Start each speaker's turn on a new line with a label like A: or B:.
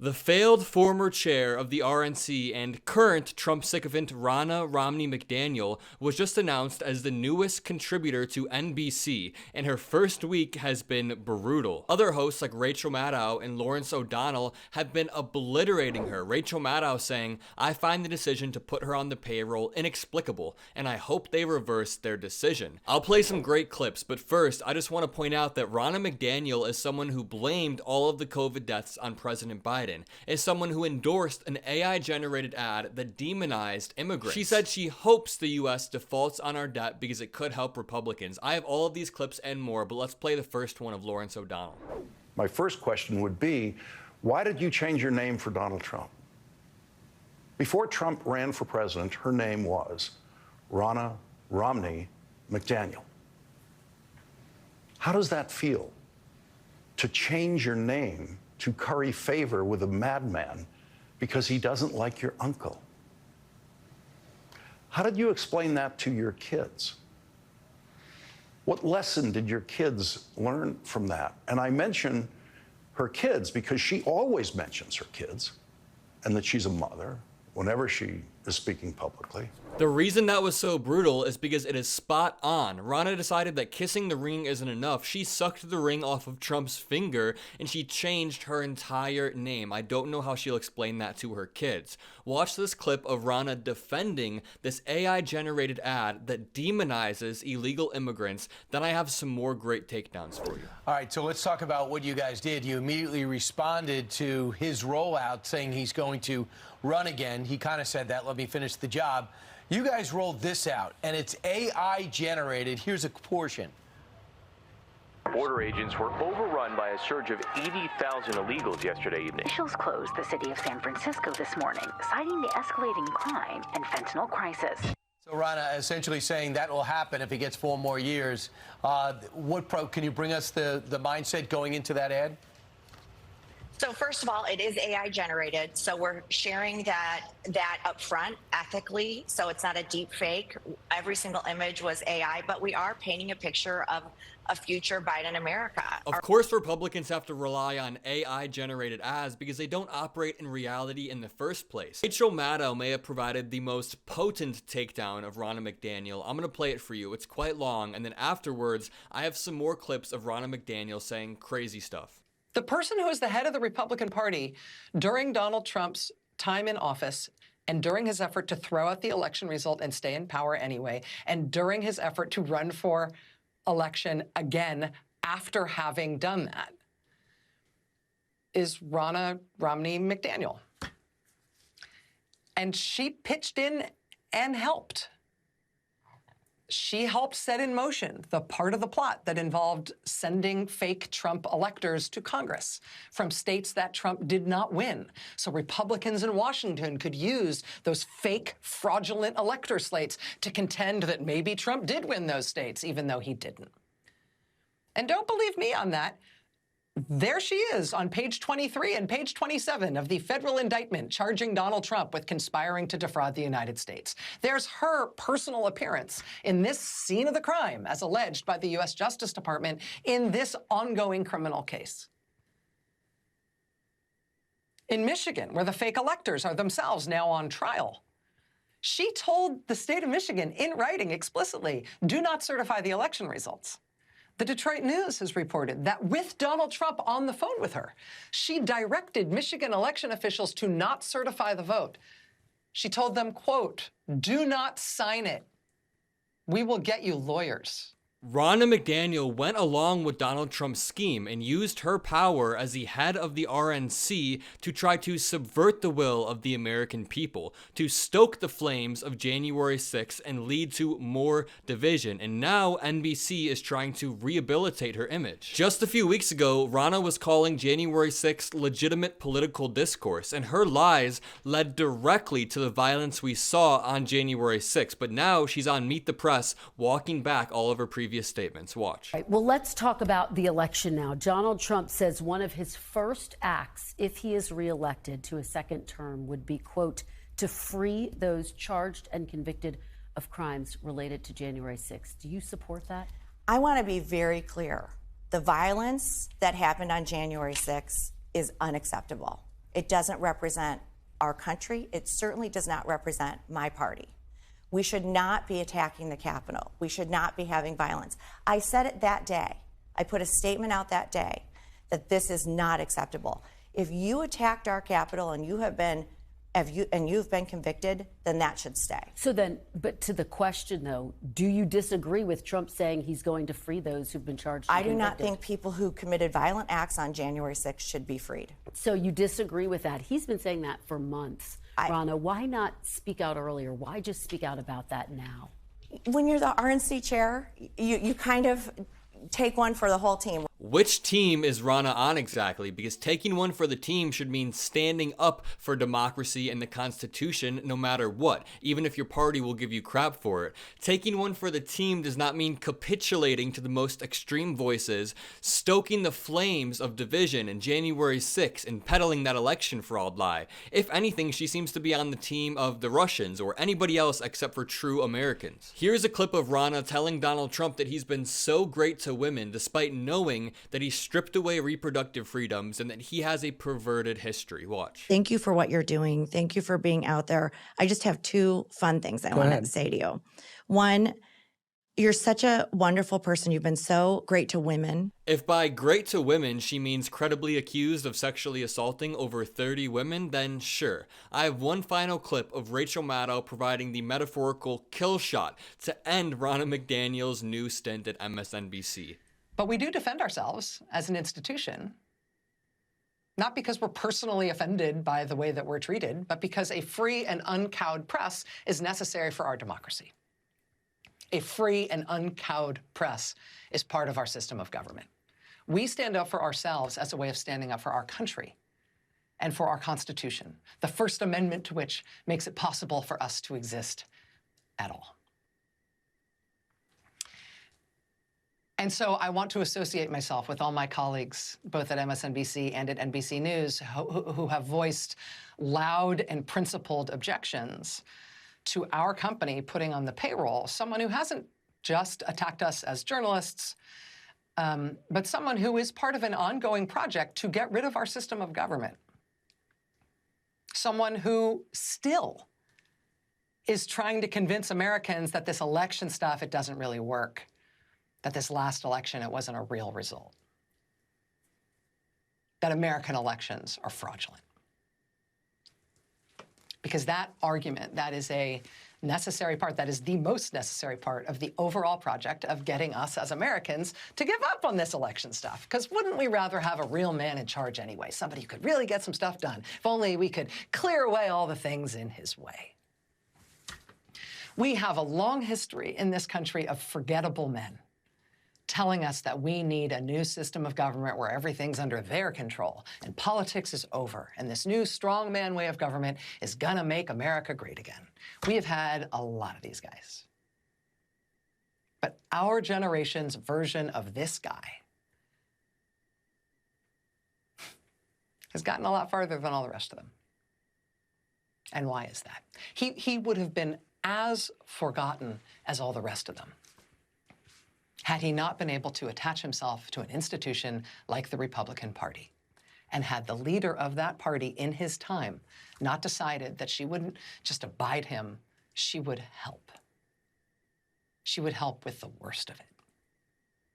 A: The failed former chair of the RNC and current Trump sycophant Ronna Romney McDaniel was just announced as the newest contributor to NBC, and her first week has been brutal. Other hosts like Rachel Maddow and Lawrence O'Donnell have been obliterating her. Rachel Maddow saying, "I find the decision to put her on the payroll inexplicable, and I hope they reverse their decision." I'll play some great clips, but first, I just want to point out that Ronna McDaniel is someone who blamed all of the COVID deaths on President Biden, is someone who endorsed an AI-generated ad that demonized immigrants. She said she hopes the US defaults on our debt because it could help Republicans. I have all of these clips and more, but let's play the first one of Lawrence O'Donnell.
B: My first question would be, why did you change your name for Donald Trump? Before Trump ran for president, her name was Ronna Romney McDaniel. How does that feel, to change your name to curry favor with a madman because he doesn't like your uncle? How did you explain that to your kids? What lesson did your kids learn from that? And I mention her kids because she always mentions her kids and that she's a mother whenever she is speaking publicly.
A: The reason that was so brutal is because it is spot on. Ronna decided that kissing the ring isn't enough. She sucked the ring off of Trump's finger and she changed her entire name. I don't know how she'll explain that to her kids. Watch this clip of Ronna defending this AI-generated ad that demonizes illegal immigrants. Then I have some more great takedowns for you.
C: All right, so let's talk about what you guys did. You immediately responded to his rollout saying he's going to run again. He kind of said that, let me finish the job. You guys rolled this out, and it's AI generated. Here's a portion.
D: Border agents were overrun by a surge of 80,000 illegals yesterday evening.
E: Officials closed the city of San Francisco this morning, citing the escalating crime and fentanyl crisis.
C: So Ronna essentially saying that will happen if he gets 4 more years. Can you bring us the mindset going into that ad?
F: So first of all, it is AI generated. So we're sharing that up front ethically. So it's not a deep fake. Every single image was AI, but we are painting a picture of a future Biden America.
A: Of course, Republicans have to rely on AI generated ads because they don't operate in reality in the first place. Rachel Maddow may have provided the most potent takedown of Ronna McDaniel. I'm going to play it for you. It's quite long. And then afterwards, I have some more clips of Ronna McDaniel saying crazy stuff.
G: The person who is the head of the Republican Party during Donald Trump's time in office and during his effort to throw out the election result and stay in power anyway, and during his effort to run for election again after having done that, is Ronna Romney McDaniel. And she pitched in and helped. She helped set in motion the part of the plot that involved sending fake Trump electors to Congress from states that Trump did not win. So Republicans in Washington could use those fake, fraudulent elector slates to contend that maybe Trump did win those states, even though he didn't. And don't believe me on that. There she is on page 23 and page 27 of the federal indictment charging Donald Trump with conspiring to defraud the United States. There's her personal appearance in this scene of the crime, as alleged by the U.S. Justice Department in this ongoing criminal case. In Michigan, where the fake electors are themselves now on trial, she told the state of Michigan in writing explicitly, do not certify the election results. The Detroit News has reported that with Donald Trump on the phone with her, she directed Michigan election officials to not certify the vote. She told them, quote, do not sign it. We will get you lawyers.
A: Ronna McDaniel went along with Donald Trump's scheme and used her power as the head of the RNC to try to subvert the will of the American people, to stoke the flames of January 6th and lead to more division. And now NBC is trying to rehabilitate her image. Just a few weeks ago, Ronna was calling January 6th legitimate political discourse, and her lies led directly to the violence we saw on January 6th. But now she's on Meet the Press, walking back all of her previous statements. Watch.
H: Right, well, let's talk about the election now. Donald Trump says one of his first acts, if he is reelected to a second term, would be, quote, to free those charged and convicted of crimes related to January 6th. Do you support that?
I: I want to be very clear. The violence that happened on January 6th is unacceptable.
F: It doesn't represent our country. It certainly does not represent my party. We should not be attacking the Capitol. We should not be having violence. I said it that day. I put a statement out that day that this is not acceptable. If you attacked our Capitol and you've been convicted, then that should stay.
H: So then, but to the question though, do you disagree with Trump saying he's going to free those who've been charged?
F: I do not think people who committed violent acts on January 6th should be freed.
H: So you disagree with that? He's been saying that for months. Ronna, why not speak out earlier? Why just speak out about that now?
F: When you're the RNC chair, you kind of take one for the whole team.
A: Which team is Ronna on exactly? Because taking one for the team should mean standing up for democracy and the Constitution no matter what, even if your party will give you crap for it. Taking one for the team does not mean capitulating to the most extreme voices, stoking the flames of division in January 6th and peddling that election fraud lie. If anything, she seems to be on the team of the Russians or anybody else except for true Americans. Here's a clip of Ronna telling Donald Trump that he's been so great to women despite knowing that he stripped away reproductive freedoms and that he has a perverted history. Watch.
F: Thank you for what you're doing. Thank you for being out there. I just have two fun things I wanted to say to you. One, you're such a wonderful person. You've been so great to women.
A: If by great to women she means credibly accused of sexually assaulting over 30 women, then sure. I have one final clip of Rachel Maddow providing the metaphorical kill shot to end Ronna McDaniel's new stint at MSNBC.
G: But we do defend ourselves as an institution, not because we're personally offended by the way that we're treated, but because a free and uncowed press is necessary for our democracy. A free and uncowed press is part of our system of government. We stand up for ourselves as a way of standing up for our country and for our Constitution, the First Amendment to which makes it possible for us to exist at all. And so I want to associate myself with all my colleagues, both at MSNBC and at NBC News, who have voiced loud and principled objections to our company putting on the payroll someone who hasn't just attacked us as journalists, but someone who is part of an ongoing project to get rid of our system of government. Someone who still is trying to convince Americans that this election stuff, it doesn't really work. That this last election, it wasn't a real result. That American elections are fraudulent. Because that argument, that is a necessary part, that is the most necessary part of the overall project of getting us as Americans to give up on this election stuff. Because wouldn't we rather have a real man in charge anyway, somebody who could really get some stuff done, if only we could clear away all the things in his way. We have a long history in this country of forgettable men telling us that we need a new system of government where everything's under their control and politics is over and this new strongman way of government is gonna make America great again. We have had a lot of these guys. But our generation's version of this guy has gotten a lot farther than all the rest of them. And why is that? He would have been as forgotten as all the rest of them had he not been able to attach himself to an institution like the Republican Party, and had the leader of that party in his time not decided that she wouldn't just abide him, she would help. She would help with the worst of it.